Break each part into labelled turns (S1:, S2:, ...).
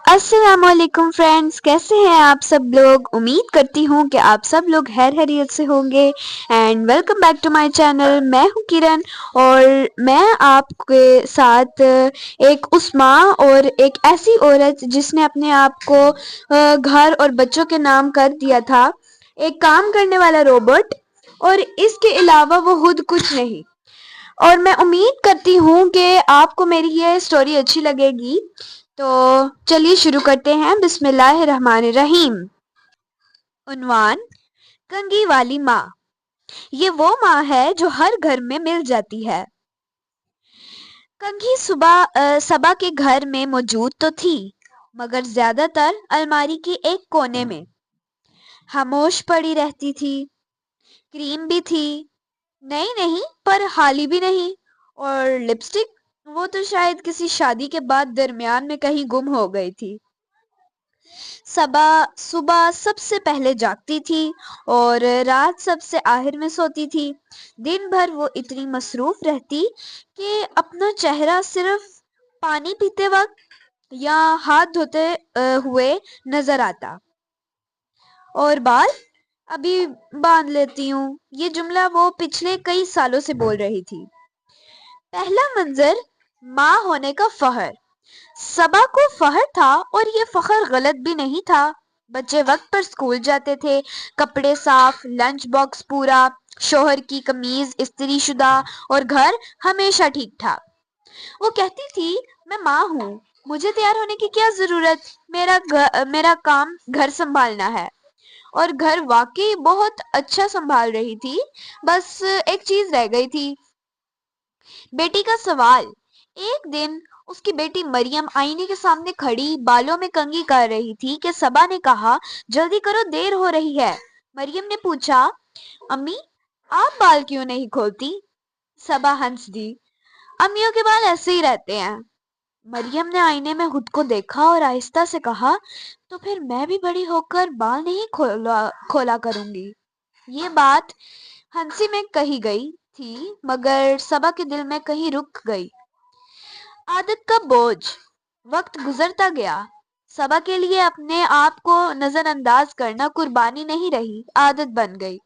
S1: السلام علیکم فرینڈس، کیسے ہیں آپ سب لوگ؟ امید کرتی ہوں کہ آپ سب لوگ خیر خیریت سے ہوں گے and welcome back to my channel. میں ہوں کرن اور میں آپ کے ساتھ ایک اس ماں اور ایک ایسی عورت جس نے اپنے آپ کو گھر اور بچوں کے نام کر دیا تھا، ایک کام کرنے والا روبوٹ، اور اس کے علاوہ وہ خود کچھ نہیں۔ اور میں امید کرتی ہوں کہ آپ کو میری یہ سٹوری اچھی لگے گی، تو چلیے شروع کرتے ہیں۔ بسم اللہ الرحمن الرحیم۔ عنوان: کنگھی والی ماں۔ یہ وہ ماں ہے جو ہر گھر میں مل جاتی ہے۔ کنگھی صبا کے گھر میں موجود تو تھی، مگر زیادہ تر الماری کے ایک کونے میں خاموش پڑی رہتی تھی۔ کریم بھی تھی، نہیں پر حالی بھی نہیں، اور لپسٹک، وہ تو شاید کسی شادی کے بعد درمیان میں کہیں گم ہو گئی تھی۔ صبح سب سے پہلے جاگتی تھی اور رات سب سے آخر میں سوتی تھی۔ دن بھر وہ اتنی مصروف رہتی کہ اپنا چہرہ صرف پانی پیتے وقت یا ہاتھ دھوتے ہوئے نظر آتا۔ اور بال ابھی باندھ لیتی ہوں، یہ جملہ وہ پچھلے کئی سالوں سے بول رہی تھی۔ پہلا منظر: ماں ہونے کا فخر۔ صبا کو فخر تھا، اور یہ فخر غلط بھی نہیں تھا۔ بچے وقت پر اسکول جاتے تھے، کپڑے صاف، لنچ باکس پورا، شوہر کی قمیض استری شدہ، اور گھر ہمیشہ ٹھیک ٹھاک۔ وہ کہتی تھی، میں ماں ہوں، مجھے تیار ہونے کی کیا ضرورت، میرا کام گھر سنبھالنا ہے۔ اور گھر واقعی بہت اچھا سنبھال رہی تھی، بس ایک چیز رہ گئی تھی، بیٹی کا سوال۔ ایک دن اس کی بیٹی مریم آئینے کے سامنے کھڑی بالوں میں کنگھی کر رہی تھی کہ صبا نے کہا، جلدی کرو، دیر ہو رہی ہے۔ مریم نے پوچھا، امی آپ بال کیوں نہیں کھولتی؟ صبا ہنس دی، امیوں کے بال ایسے ہی رہتے ہیں۔ مریم نے آئینے میں خود کو دیکھا اور آہستہ سے کہا، تو پھر میں بھی بڑی ہو کر بال نہیں کھولا کروں گی۔ یہ بات ہنسی میں کہی گئی تھی، مگر صبا کے دل میں کہیں رک گئی۔ عادت کا بوجھ۔ وقت گزرتا گیا، صبا کے لیے اپنے آپ کو نظر انداز کرنا قربانی نہیں رہی، عادت بن گئی۔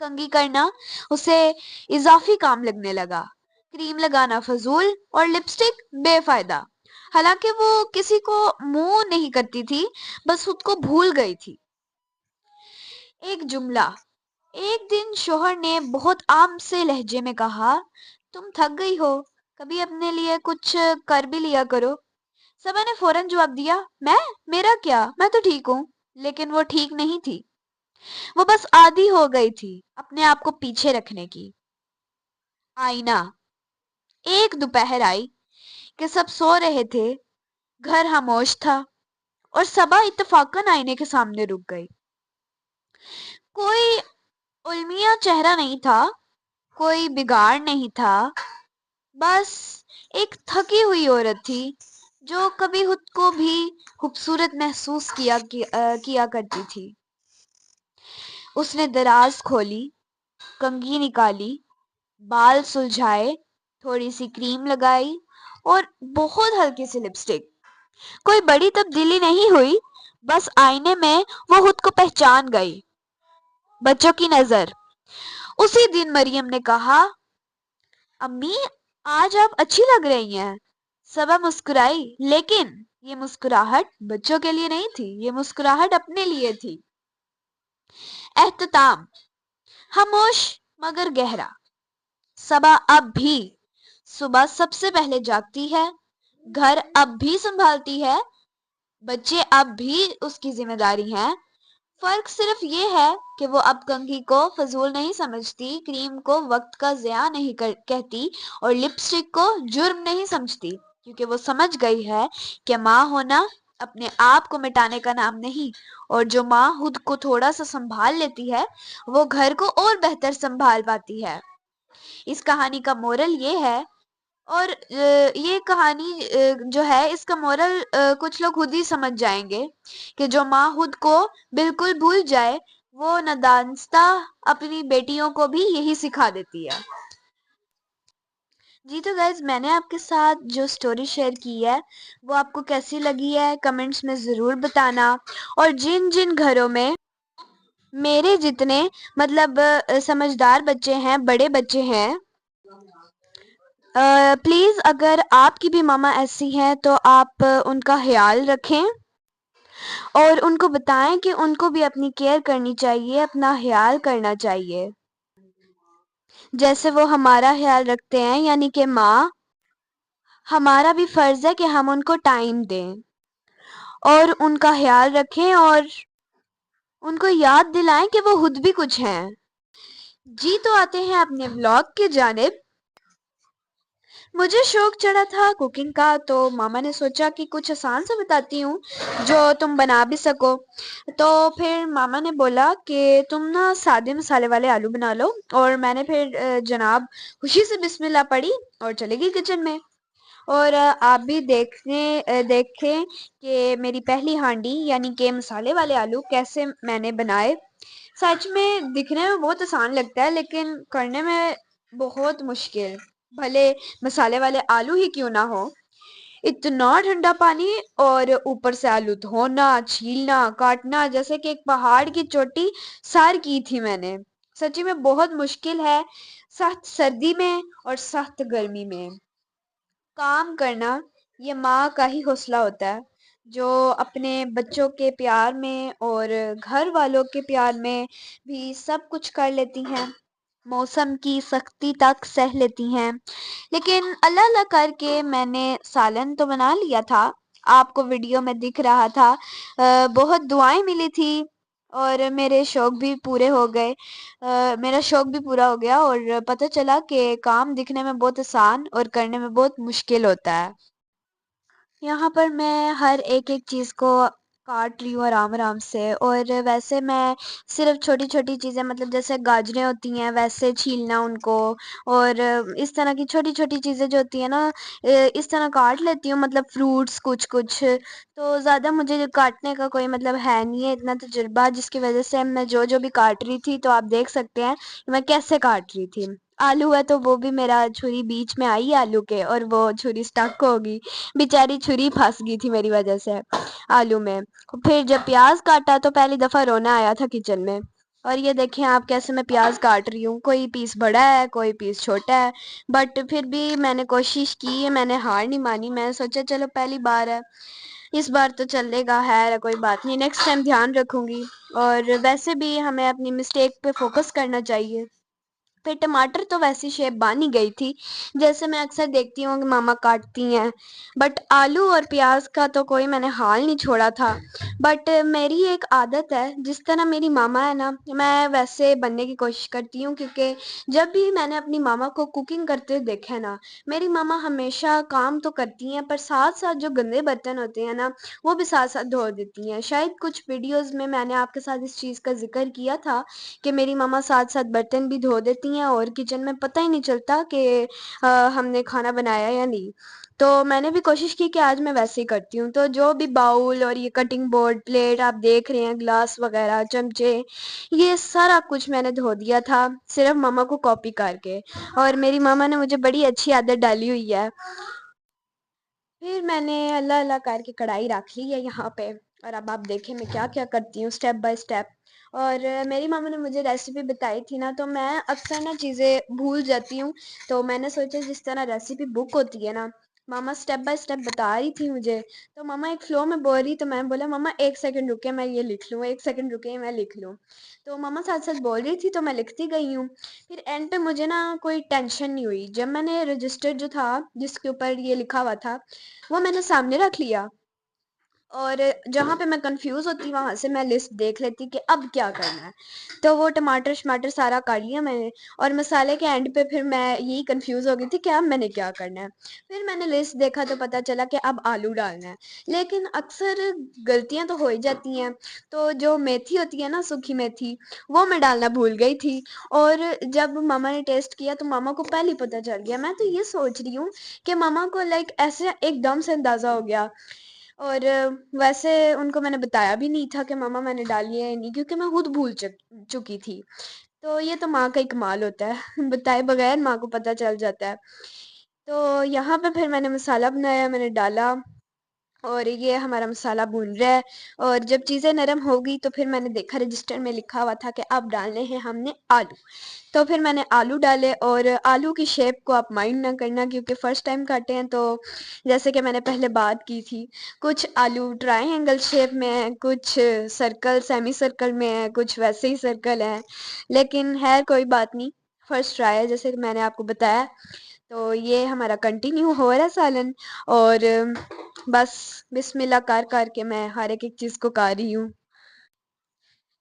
S1: کنگھی کرنا اسے اضافی کام لگنے لگا، کریم لگانا فضول اور لپسٹک بے فائدہ۔ حالانکہ وہ کسی کو منہ نہیں کرتی تھی، بس خود کو بھول گئی تھی۔ ایک جملہ: ایک دن شوہر نے بہت عام سے لہجے میں کہا، تم تھک گئی ہو، کبھی اپنے لیے کچھ کر بھی لیا کرو۔ صبا نے فوراً جواب دیا، میرا کیا، میں تو ٹھیک ہوں۔ لیکن وہ ٹھیک نہیں تھی، وہ بس عادی ہو گئی تھی اپنے آپ کو پیچھے رکھنے کی۔ آئینہ۔ ایک دوپہر آئی کہ سب سو رہے تھے، گھر خاموش تھا، اور صبا اتفاقاً آئینے کے سامنے رک گئی۔ کوئی المیہ چہرہ نہیں تھا، کوئی بگاڑ نہیں تھا، بس ایک تھکی ہوئی عورت تھی جو کبھی خود کو بھی خوبصورت محسوس کیا کرتی تھی۔ اس نے دراز کھولی، کنگھی نکالی، بال سلجھائے، تھوڑی سی کریم لگائی اور بہت ہلکی سی لپسٹک۔ کوئی بڑی تبدیلی نہیں ہوئی، بس آئینے میں وہ خود کو پہچان گئی۔ بچوں کی نظر۔ اسی دن مریم نے کہا، امی آج آپ اچھی لگ رہی ہیں۔ صبا مسکرائی، لیکن یہ مسکراہٹ بچوں کے لیے نہیں تھی، یہ مسکراہٹ اپنے لیے تھی۔ اختتام۔ خاموش مگر گہرا۔ صبا اب بھی صبح سب سے پہلے جاگتی ہے، گھر اب بھی سنبھالتی ہے، بچے اب بھی اس کی ذمہ داری ہیں۔ فرق صرف یہ ہے کہ وہ اب کنگھی کو فضول نہیں سمجھتی، کریم کو وقت کا ضیاع نہیں کہتی، اور لپسٹک کو جرم نہیں سمجھتی، کیونکہ وہ سمجھ گئی ہے کہ ماں ہونا اپنے آپ کو مٹانے کا نام نہیں، اور جو ماں خود کو تھوڑا سا سنبھال لیتی ہے، وہ گھر کو اور بہتر سنبھال پاتی ہے۔ اس کہانی کا مورل یہ ہے، اور یہ کہانی جو ہے اس کا مورل کچھ لوگ خود ہی سمجھ جائیں گے، کہ جو ماں خود کو بالکل بھول جائے، وہ ندانستہ اپنی بیٹیوں کو بھی یہی سکھا دیتی ہے۔ جی تو گائز میں نے آپ کے ساتھ جو سٹوری شیئر کی ہے وہ آپ کو کیسی لگی ہے کمنٹس میں ضرور بتانا، اور جن جن گھروں میں میرے جتنے مطلب سمجھدار بچے ہیں، بڑے بچے ہیں، پلیز اگر آپ کی بھی ماما ایسی ہیں تو آپ ان کا خیال رکھیں اور ان کو بتائیں کہ ان کو بھی اپنی کیئر کرنی چاہیے، اپنا خیال کرنا چاہیے جیسے وہ ہمارا خیال رکھتے ہیں، یعنی کہ ماں، ہمارا بھی فرض ہے کہ ہم ان کو ٹائم دیں اور ان کا خیال رکھیں اور ان کو یاد دلائیں کہ وہ خود بھی کچھ ہیں۔ جی تو آتے ہیں اپنے ولاگ کی جانب۔ مجھے شوق چڑھا تھا کوکنگ کا، تو ماما نے سوچا کہ کچھ آسان سے بتاتی ہوں جو تم بنا بھی سکو۔ تو پھر ماما نے بولا کہ تم نا سادے مسالے والے آلو بنا لو، اور میں نے پھر جناب خوشی سے بسم اللہ پڑھی اور چلے گئی کچن میں۔ اور آپ بھی دیکھیں کہ میری پہلی ہانڈی یعنی کہ مسالے والے آلو کیسے میں نے بنائے۔ سچ میں دکھنے میں بہت آسان لگتا ہے لیکن کرنے میں بہت مشکل، بھلے مسالے والے آلو ہی کیوں نہ ہو۔ اتنا ٹھنڈا پانی اور اوپر سے آلو دھونا، چھیلنا، کاٹنا، جیسے کہ ایک پہاڑ کی چوٹی سار کی تھی میں نے۔ سچی میں بہت مشکل ہے، سخت سردی میں اور سخت گرمی میں کام کرنا۔ یہ ماں کا ہی حوصلہ ہوتا ہے جو اپنے بچوں کے پیار میں اور گھر والوں کے پیار میں بھی سب کچھ کر لیتی ہیں، موسم کی سختی تک سہ لیتی ہیں۔ لیکن اللہ اللہ کر کے میں نے سالن تو بنا لیا تھا، آپ کو ویڈیو میں دکھ رہا تھا، بہت دعائیں ملی تھی اور میرے شوق بھی پورے ہو گئے، میرا شوق بھی پورا ہو گیا اور پتہ چلا کہ کام دکھنے میں بہت آسان اور کرنے میں بہت مشکل ہوتا ہے۔ یہاں پر میں ہر ایک چیز کو کاٹ رہی ہوں آرام آرام سے، اور ویسے میں صرف چھوٹی چھوٹی چیزیں مطلب جیسے گاجریں ہوتی ہیں ویسے چھیلنا ان کو، اور اس طرح کی چھوٹی چھوٹی چیزیں جو ہوتی ہیں نا اس طرح کاٹ لیتی ہوں، مطلب فروٹس کچھ کچھ تو زیادہ مجھے کاٹنے کا کوئی مطلب ہے نہیں ہے اتنا تجربہ، جس کی وجہ سے میں جو جو بھی کاٹ رہی تھی تو آپ دیکھ سکتے ہیں میں کیسے کاٹ رہی تھی۔ آلو ہے تو وہ بھی میرا چھری بیچ میں آئی آلو کے اور وہ چھری سٹک ہوگی، بیچاری چھری پھنس گئی تھی میری وجہ سے آلو میں۔ پھر جب پیاز کاٹا تو پہلی دفعہ رونا آیا تھا کچن میں، اور یہ دیکھیں آپ کیسے میں پیاز کاٹ رہی ہوں، کوئی پیس بڑا ہے کوئی پیس چھوٹا ہے، بٹ پھر بھی میں نے کوشش کی، میں نے ہار نہیں مانی، میں نے سوچا چلو پہلی بار ہے اس بار تو چلے گا، ہے کوئی بات نہیں، نیکسٹ ٹائم دھیان رکھوں گی۔ اور ویسے بھی ہمیں اپنی مسٹیک پہ فوکس کرنا چاہیے۔ پھر ٹماٹر تو ویسی شیپ بن ہی گئی تھی جیسے میں اکثر دیکھتی ہوں کہ ماما کاٹتی ہیں، بٹ آلو اور پیاز کا تو کوئی میں نے حال نہیں چھوڑا تھا۔ بٹ میری ایک عادت ہے، جس طرح میری ماما ہے نا میں ویسے بننے کی کوشش کرتی ہوں، کیونکہ جب بھی میں نے اپنی ماما کو کوکنگ کرتے ہوئے دیکھا ہے نا، میری ماما ہمیشہ کام تو کرتی ہیں پر ساتھ ساتھ جو گندے برتن ہوتے ہیں نا وہ بھی ساتھ ساتھ دھو دیتی ہیں۔ شاید کچھ ویڈیوز میں نے آپ کے ساتھ اس چیز کا ذکر کیا تھا کہ میری ماما ساتھ ساتھ برتن بھی دھو دیتی ہیں اور کچن میں پتہ ہی نہیں چلتا کہ ہم نے کھانا بنایا یا نہیں۔ تو میں نے بھی کوشش کی کہ آج میں ویسے ہی کرتی ہوں، تو جو بھی باؤل اور یہ کٹنگ بورڈ، پلیٹ آپ دیکھ رہے ہیں، گلاس وغیرہ، چمچے، یہ سارا کچھ میں نے دھو دیا تھا صرف ماما کو کاپی کر کے، اور میری ماما نے مجھے بڑی اچھی عادت ڈالی ہوئی ہے۔ پھر میں نے اللہ اللہ کر کے کڑھائی رکھ لی ہے یہاں پہ، اور اب آپ دیکھیں میں کیا کیا کرتی ہوں سٹیپ بائی سٹیپ۔ اور میری ماما نے مجھے ریسیپی بتائی تھی نا تو میں اکثر نا چیزیں بھول جاتی ہوں، تو میں نے سوچا جس طرح ریسیپی بک ہوتی ہے نا، ماما سٹیپ بائی سٹیپ بتا رہی تھی مجھے، تو ماما ایک فلو میں بول رہی تو میں بولا ماما ایک سیکنڈ رکے میں یہ لکھ لوں، ایک سیکنڈ رکے میں لکھ لوں، تو ماما ساتھ ساتھ بول رہی تھی تو میں لکھتی گئی ہوں۔ پھر اینڈ پہ مجھے نا کوئی ٹینشن نہیں ہوئی جب میں نے رجسٹر جو تھا جس کے اوپر یہ لکھا ہوا تھا وہ میں نے سامنے رکھ لیا، اور جہاں پہ میں کنفیوز ہوتی وہاں سے میں لسٹ دیکھ لیتی کہ اب کیا کرنا ہے، تو وہ ٹماٹر شماٹر سارا کاٹ لیا میں نے، اور مسالے کے اینڈ پہ پھر میں یہی کنفیوز ہو گئی تھی کہ اب میں نے کیا کرنا ہے۔ پھر میں نے لسٹ دیکھا تو پتہ چلا کہ اب آلو ڈالنا ہے، لیکن اکثر غلطیاں تو ہو ہی جاتی ہیں، تو جو میتھی ہوتی ہے نا سوکھی میتھی وہ میں ڈالنا بھول گئی تھی، اور جب ماما نے ٹیسٹ کیا تو ماما کو پہلے پتہ چل گیا۔ میں تو یہ سوچ رہی ہوں کہ ماما کو لائک ایسے ایک دم سے اندازہ ہو گیا، اور ویسے ان کو میں نے بتایا بھی نہیں تھا کہ ماما میں نے ڈالی ہے یا نہیں، کیونکہ میں خود بھول چکی تھی۔ تو یہ تو ماں کا ہی کمال ہوتا ہے، بتائے بغیر ماں کو پتہ چل جاتا ہے۔ تو یہاں پہ پھر میں نے مسالہ بنایا، میں نے ڈالا، اور یہ ہمارا مسالہ بھون رہا ہے، اور جب چیزیں نرم ہو گئی تو پھر میں نے دیکھا رجسٹر میں لکھا ہوا تھا کہ اب ڈالنے ہیں ہم نے آلو، تو پھر میں نے آلو ڈالے، اور آلو کی شیپ کو آپ مائنڈ نہ کرنا کیونکہ فرسٹ ٹائم کاٹے ہیں، تو جیسے کہ میں نے پہلے بات کی تھی، کچھ آلو ٹرائی اینگل شیپ میں ہیں، کچھ سرکل سیمی سرکل میں ہے، کچھ ویسے ہی سرکل ہے، لیکن ہے کوئی بات نہیں، فرسٹ ٹرائی ہے جیسے کہ میں نے آپ کو بتایا۔ تو یہ ہمارا کنٹینیو ہو رہا ہے سالن، اور بس بسم اللہ کر کے میں ہر ایک چیز کو کر رہی ہوں۔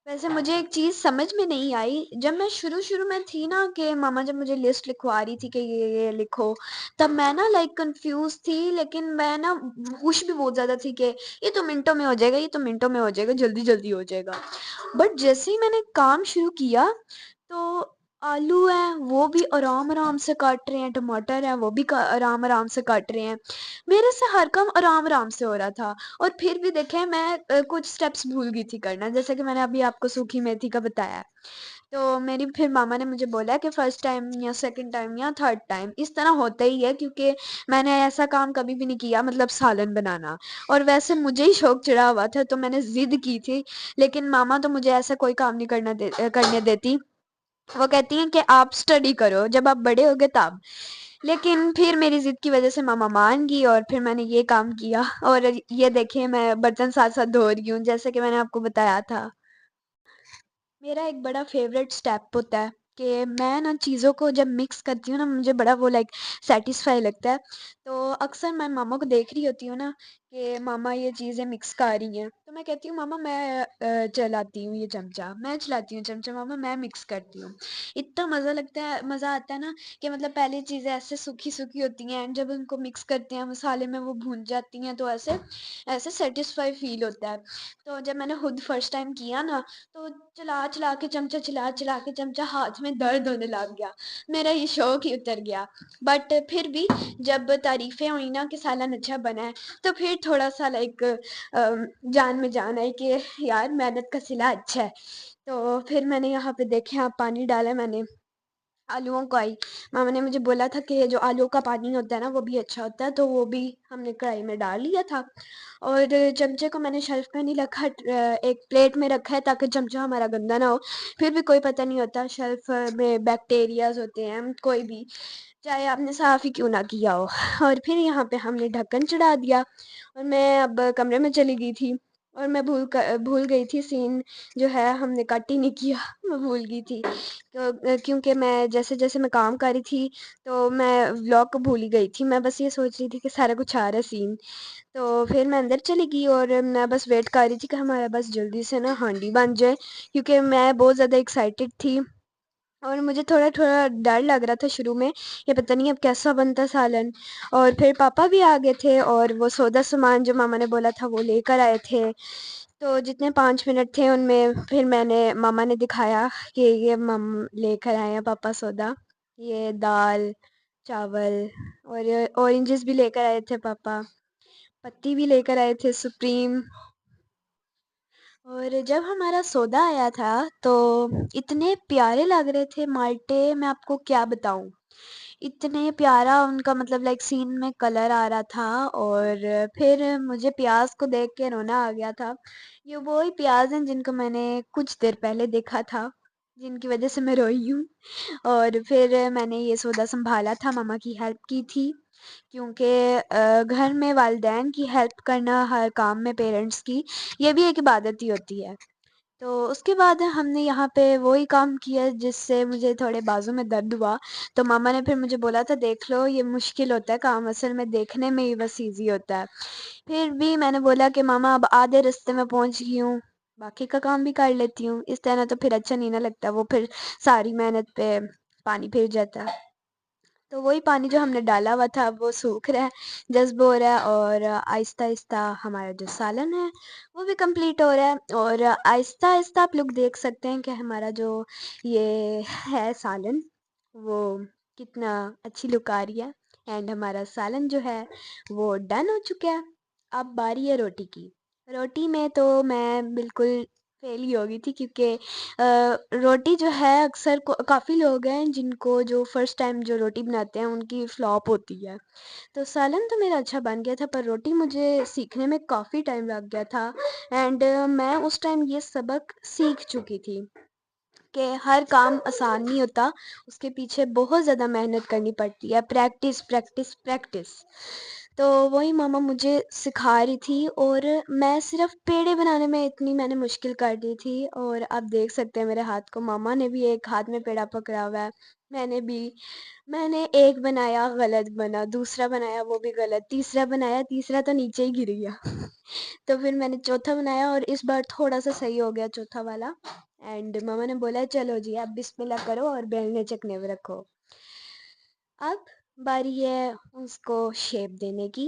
S1: ویسے مجھے ایک چیز سمجھ میں نہیں آئی، جب میں شروع میں تھی نا، کہ ماما جب مجھے لسٹ لکھوا رہی تھی کہ یہ لکھو، تب میں نا لائک کنفیوز تھی، لیکن میں نا خوش بھی بہت زیادہ تھی کہ یہ تو منٹوں میں ہو جائے گا، یہ تو منٹوں میں ہو جائے گا، جلدی جلدی ہو جائے گا۔ بٹ جیسے ہی میں نے کام شروع کیا تو آلو ہیں وہ بھی آرام آرام سے کاٹ رہے ہیں، ٹماٹر ہیں وہ بھی آرام آرام سے کاٹ رہے ہیں، میرے سے ہر کام آرام آرام سے ہو رہا تھا۔ اور پھر بھی دیکھیں میں کچھ سٹیپس بھول گئی تھی کرنا، جیسے کہ میں نے ابھی آپ کو سوکھی میتھی کا بتایا، تو میری پھر ماما نے مجھے بولا کہ فرسٹ ٹائم یا سیکنڈ ٹائم یا تھرڈ ٹائم اس طرح ہوتا ہی ہے، کیونکہ میں نے ایسا کام کبھی بھی نہیں کیا، مطلب سالن بنانا، اور ویسے مجھے ہی شوق چڑھا ہوا تھا تو میں نے ضد کی تھی، لیکن ماما تو مجھے ایسا کوئی کام نہیں کرنے دیتی، وہ کہتی ہیں کہ آپ اسٹڈی کرو جب آپ بڑے ہوگے تب۔ لیکن پھر میری ضد کی وجہ سے ماما مان گئی، اور پھر میں نے یہ کام کیا، اور یہ دیکھیں میں برتن ساتھ ساتھ دھو رہی ہوں جیسے کہ میں نے آپ کو بتایا تھا۔ میرا ایک بڑا فیوریٹ سٹیپ ہوتا ہے کہ میں نا چیزوں کو جب مکس کرتی ہوں نا، مجھے بڑا وہ لائک سیٹسفائی لگتا ہے، تو اکثر میں ماما کو دیکھ رہی ہوتی ہوں نا کہ ماما یہ چیزیں مکس کر رہی ہیں، تو میں کہتی ہوں ماما میں چلاتی ہوں یہ چمچہ، میں چلاتی ہوں چمچہ، ماما میں مکس کرتی ہوں۔ اتنا مزہ لگتا ہے، مزہ آتا ہے نا، کہ مطلب پہلے چیزیں ایسے سوکھی سوکھی ہوتی ہیں، جب ان کو مکس کرتے ہیں مسالے میں وہ بھون جاتی ہیں، تو ایسے ایسے سیٹسفائی فیل ہوتا ہے۔ تو جب میں نے خود فرسٹ ٹائم کیا نا، تو چلا چلا کے چمچہ، چلا چلا کے چمچہ، ہاتھ میں درد ہونے لگ گیا، میرا یہ شوق ہی اتر گیا۔ بٹ پھر بھی جب تعریفیں ہوئی نا کہ سالن اچھا بنا ہے، تو پھر تھوڑا سا لائک جان میں جان آئی کہ یار محنت کا صلہ اچھا ہے۔ تو پھر میں نے یہاں پہ دیکھیں آپ پانی ڈالا میں نے آلوؤں کو، آئی ماما نے مجھے بولا تھا کہ جو آلو کا پانی ہوتا ہے نا وہ بھی اچھا ہوتا ہے، تو وہ بھی ہم نے کڑھائی میں ڈال لیا تھا، اور چمچے کو میں نے شیلف پہ نہیں رکھا، ایک پلیٹ میں رکھا ہے تاکہ چمچہ ہمارا گندا نہ ہو، پھر بھی کوئی پتہ نہیں ہوتا شیلف میں بیکٹیریاز ہوتے ہیں، کوئی بھی، چاہے آپ نے صاف ہی کیوں نہ کیا ہو۔ اور پھر یہاں پہ ہم نے ڈھکن چڑھا دیا، اور میں اب کمرے میں چلی گئی تھی، اور میں بھول گئی تھی سین جو ہے ہم نے کٹ ہی نہیں کیا، میں بھول گئی تھی، کیونکہ میں جیسے جیسے میں کام کر رہی تھی تو میں ولاگ کو بھول ہی گئی تھی، میں بس یہ سوچ رہی تھی کہ سارا کچھ آ رہا ہے سین۔ تو پھر میں اندر چلی گئی، اور میں بس ویٹ کر رہی تھی کہ ہمارا بس جلدی سے نا ہانڈی بن جائے، کیونکہ میں بہت زیادہ ایکسائٹیڈ تھی، اور مجھے تھوڑا تھوڑا ڈر لگ رہا تھا شروع میں، یہ پتہ نہیں اب کیسا بنتا سالن۔ اور پھر پاپا بھی آ گئے تھے، اور وہ سودا سامان جو ماما نے بولا تھا وہ لے کر آئے تھے، تو جتنے 5 منٹ تھے ان میں پھر ماما نے دکھایا کہ یہ لے کر آئے ہیں پاپا سودا، یہ دال، چاول، اور اورنجز بھی لے کر آئے تھے پاپا، پتی بھی لے کر آئے تھے سپریم۔ اور جب ہمارا سودا آیا تھا تو اتنے پیارے لگ رہے تھے مالٹے، میں آپ کو کیا بتاؤں، اتنے پیارا ان کا مطلب لائک سین میں کلر آ رہا تھا، اور پھر مجھے پیاز کو دیکھ کے رونا آ گیا تھا، یہ وہی پیاز ہیں جن کو میں نے کچھ دیر پہلے دیکھا تھا، جن کی وجہ سے میں روئی ہوں۔ اور پھر میں نے یہ سودا سنبھالا تھا، ماما کی ہیلپ کی تھی، کیونکہ گھر میں والدین کی ہیلپ کرنا ہر کام میں پیرنٹس کی، یہ بھی ایک عبادت ہی ہوتی ہے۔ تو اس کے بعد ہم نے یہاں پہ وہی کام کیا جس سے مجھے تھوڑے بازو میں درد ہوا، تو ماما نے پھر مجھے بولا تھا دیکھ لو یہ مشکل ہوتا ہے کام، اصل میں دیکھنے میں ہی بس ایزی ہوتا ہے۔ پھر بھی میں نے بولا کہ ماما اب آدھے رستے میں پہنچ گئی ہوں، باقی کا کام بھی کر لیتی ہوں، اس طرح تو پھر اچھا نہیں نہ لگتا، وہ پھر ساری محنت پہ پانی پھر جاتا ہے۔ تو وہی پانی جو ہم نے ڈالا ہوا تھا وہ سوکھ رہا ہے، جذب ہو رہا ہے، اور آہستہ آہستہ ہمارا جو سالن ہے وہ بھی کمپلیٹ ہو رہا ہے، اور آہستہ آہستہ آپ لوگ دیکھ سکتے ہیں کہ ہمارا جو یہ ہے سالن وہ کتنا اچھی لک آ رہی ہے، اینڈ ہمارا سالن جو ہے وہ ڈن ہو چکا ہے۔ اب باری ہے روٹی کی، روٹی میں تو میں بالکل فیل ہی ہو گئی تھی، کیونکہ روٹی جو ہے اکثر کافی لوگ ہیں جن کو جو فرسٹ ٹائم جو روٹی بناتے ہیں ان کی فلاپ ہوتی ہے. تو سالن تو میرا اچھا بن گیا تھا، پر روٹی مجھے سیکھنے میں کافی ٹائم لگ گیا تھا. اینڈ میں اس ٹائم یہ سبق سیکھ چکی تھی کہ ہر کام آسان نہیں ہوتا، اس کے پیچھے بہت زیادہ محنت کرنی پڑتی ہے. Practice practice practice. تو وہی ماما مجھے سکھا رہی تھی، اور میں صرف پیڑے بنانے میں اتنی میں نے مشکل کر دی تھی. اور آپ دیکھ سکتے ہیں میرے ہاتھ کو، ماما نے بھی ایک ہاتھ میں پیڑا پکڑا ہوا ہے، میں نے بھی. میں نے ایک بنایا، غلط بنا، دوسرا بنایا وہ بھی غلط، تیسرا بنایا، تیسرا تو نیچے ہی گر گیا. تو پھر میں نے چوتھا بنایا، اور اس بار تھوڑا سا صحیح ہو گیا چوتھا والا. اینڈ ماما نے بولا چلو جی اب بسم اللہ کرو اور بیلنے چکنے میں رکھو. اب باری ہے اس کو شیپ دینے کی.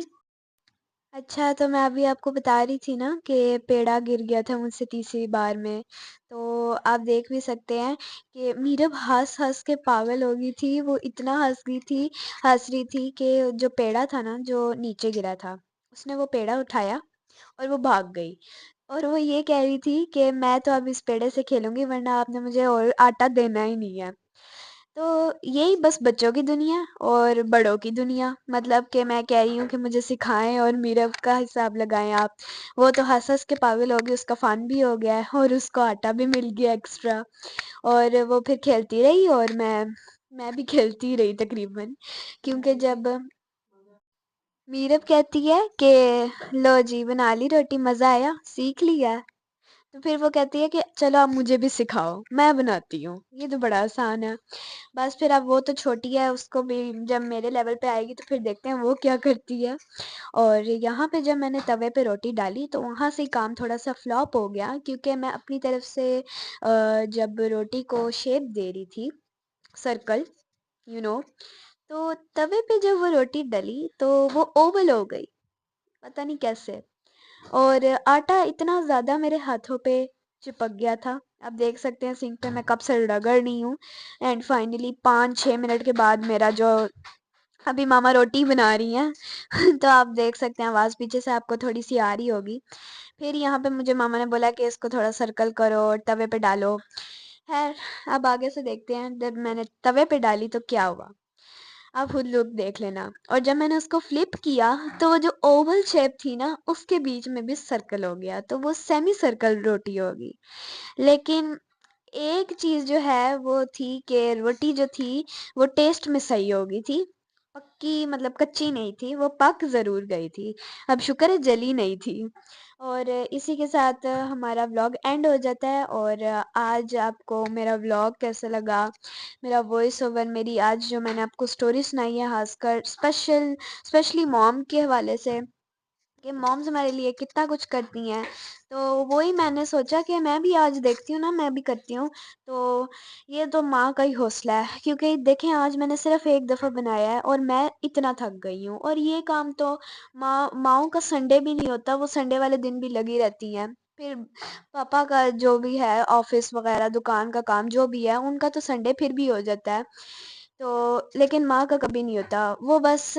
S1: اچھا، تو میں ابھی آپ کو بتا رہی تھی نا کہ پیڑا گر گیا تھا مجھ سے تیسری بار میں. تو آپ دیکھ بھی سکتے ہیں کہ میرب ہنس ہنس کے پاگل ہو گئی تھی. وہ اتنا ہنس رہی تھی کہ جو پیڑا تھا نا جو نیچے گرا تھا، اس نے وہ پیڑا اٹھایا اور وہ بھاگ گئی. اور وہ یہ کہہ رہی تھی کہ میں تو اب اس پیڑے سے کھیلوں گی، ورنہ آپ نے مجھے اور آٹا دینا ہی نہیں ہے. تو یہی بس بچوں کی دنیا اور بڑوں کی دنیا، مطلب کہ میں کہہ رہی ہوں کہ مجھے سکھائیں اور میرا کا حساب لگائیں آپ. وہ تو ہنس ہنس کے پاگل ہو گئی، اس کا فن بھی ہو گیا ہے اور اس کو آٹا بھی مل گیا ایکسٹرا. اور وہ پھر کھیلتی رہی اور میں بھی کھیلتی رہی تقریباً. کیونکہ جب میرب کہتی ہے کہ لو جی بنا لی روٹی، مزہ آیا، سیکھ لیا، تو پھر وہ کہتی ہے کہ چلو اب مجھے بھی سکھاؤ، میں بناتی ہوں، یہ تو بڑا آسان ہے. بس پھر اب وہ تو چھوٹی ہے، اس کو بھی جب میرے لیول پہ آئے گی تو پھر دیکھتے ہیں وہ کیا کرتی ہے. اور یہاں پہ جب میں نے توے پہ روٹی ڈالی تو وہاں سے کام تھوڑا سا فلاپ ہو گیا، کیونکہ میں اپنی طرف سے جب روٹی کو شیپ دے رہی تھی سرکل تو توے پہ جب وہ روٹی ڈلی تو وہ اوول ہو گئی، پتہ نہیں کیسے. اور آٹا اتنا زیادہ میرے ہاتھوں پہ چپک گیا تھا. اب دیکھ سکتے ہیں سنک پہ میں کب سے رگڑ نہیں ہوں. اینڈ فائنلی 5-6 منٹ کے بعد میرا جو ابھی ماما روٹی بنا رہی ہیں تو آپ دیکھ سکتے ہیں آواز پیچھے سے آپ کو تھوڑی سی آ رہی ہوگی. پھر یہاں پہ مجھے ماما نے بولا کہ اس کو تھوڑا سرکل کرو اور توے پہ ڈالو. خیر اب آگے سے دیکھتے ہیں جب میں نے توے پہ ڈالی تو کیا ہوا، آپ خود لوگ دیکھ لینا. اور جب میں نے اس کو فلپ کیا تو وہ جو اوول شیپ تھی نا اس کے بیچ میں بھی سرکل ہو گیا، تو وہ سیمی سرکل روٹی ہوگی. لیکن ایک چیز جو ہے وہ تھی کہ روٹی جو تھی وہ ٹیسٹ میں صحیح ہو گئی تھی، پکی مطلب کچی نہیں تھی، وہ پک ضرور گئی تھی. اب شکر ہے جلی نہیں تھی. اور اسی کے ساتھ ہمارا ولاگ اینڈ ہو جاتا ہے. اور آج آپ کو میرا ولاگ کیسا لگا، میرا وائس اوور، میری آج جو میں نے آپ کو سٹوری سنائی ہے خاص کر اسپیشلی موم کے حوالے سے، کہ مومز ہمارے لیے کتنا کچھ کرتی ہیں، تو وہی میں نے سوچا کہ میں بھی آج دیکھتی ہوں نا، میں بھی کرتی ہوں. تو یہ تو ماں کا ہی حوصلہ ہے، کیونکہ دیکھیں آج میں نے صرف ایک دفعہ بنایا ہے اور میں اتنا تھک گئی ہوں. اور یہ کام تو ماؤں کا سنڈے بھی نہیں ہوتا، وہ سنڈے والے دن بھی لگی رہتی ہیں. پھر پاپا کا جو بھی ہے آفس وغیرہ دکان کا کام جو بھی ہے ان کا تو سنڈے پھر بھی ہو جاتا ہے. تو لیکن ماں کا کبھی نہیں ہوتا، وہ بس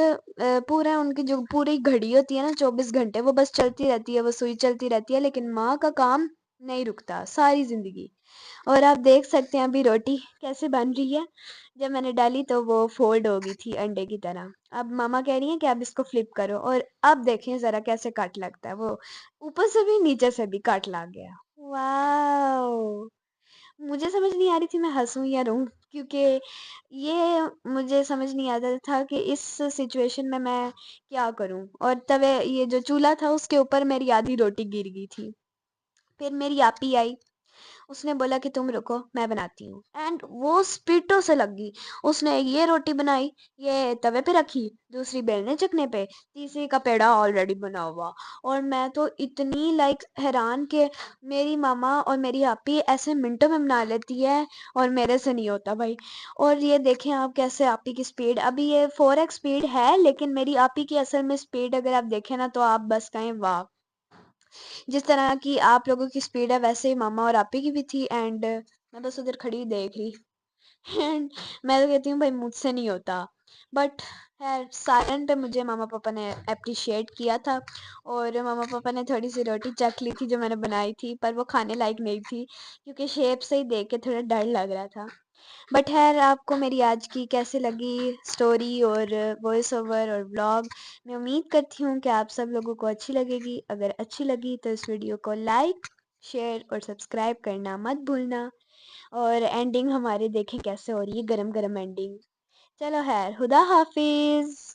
S1: پورا ان کی جو پوری گھڑی ہوتی ہے نا 24 گھنٹے وہ بس چلتی رہتی ہے، وہ سوئی چلتی رہتی ہے. لیکن ماں کا کام نہیں رکتا ساری زندگی. اور آپ دیکھ سکتے ہیں ابھی روٹی کیسے بن رہی ہے، جب میں نے ڈالی تو وہ فولڈ ہو گئی تھی انڈے کی طرح. اب ماما کہہ رہی ہیں کہ اب اس کو فلپ کرو، اور اب دیکھیں ذرا کیسے کٹ لگتا ہے، وہ اوپر سے بھی نیچے سے بھی کٹ لگ گیا. واو، مجھے سمجھ نہیں آ رہی تھی میں ہنسوں یا روں، کیونکہ یہ مجھے سمجھ نہیں آتا تھا کہ اس سچویشن میں کیا کروں. اور توے یہ جو چولہا تھا اس کے اوپر میری آدھی روٹی گر گئی تھی. پھر میری آپی آئی، اس نے بولا کہ تم رکو میں بناتی ہوں. اینڈ وہ سپیٹوں سے لگ گئی، اس نے یہ روٹی بنائی، یہ توے پہ رکھی، دوسری بیلنے چکنے پہ، تیسری کا پیڑا آلریڈی بنا ہوا. اور میں تو اتنی حیران کہ میری ماما اور میری آپی ایسے منٹوں میں بنا لیتی ہے اور میرے سے نہیں ہوتا بھائی. اور یہ دیکھیں آپ کیسے آپی کی سپیڈ، ابھی یہ 4x سپیڈ ہے لیکن میری آپی کی اصل میں سپیڈ اگر آپ دیکھیں نا تو آپ بس کہیں واہ. جس طرح کی آپ لوگوں کی سپیڈ ہے ویسے ہی ماما اور آپی کی بھی تھی. اینڈ میں بس ادھر کھڑی دیکھ رہی، اینڈ میں تو کہتی ہوں بھائی مجھ سے نہیں ہوتا. بٹ خیر سالن پہ مجھے ماما پاپا نے اپریشیٹ کیا تھا، اور ماما پاپا نے تھوڑی سی روٹی چکھ لی تھی جو میں نے بنائی تھی، پر وہ کھانے لائق نہیں تھی کیونکہ شیپ سے ہی دیکھ کے تھوڑا ڈر لگ رہا تھا۔ بٹ خیر آپ کو میری آج کی کیسے لگی سٹوری اور وائس اوور اور ولاگ؟ میں امید کرتی ہوں کہ آپ سب لوگوں کو اچھی لگے گی۔ اگر اچھی لگی تو اس ویڈیو کو لائک، شیئر اور سبسکرائب کرنا مت بھولنا، اور اینڈنگ ہمارے دیکھیں کیسے ہو رہی ہے، گرم گرم اینڈنگ۔ چلو خیر، خدا حافظ۔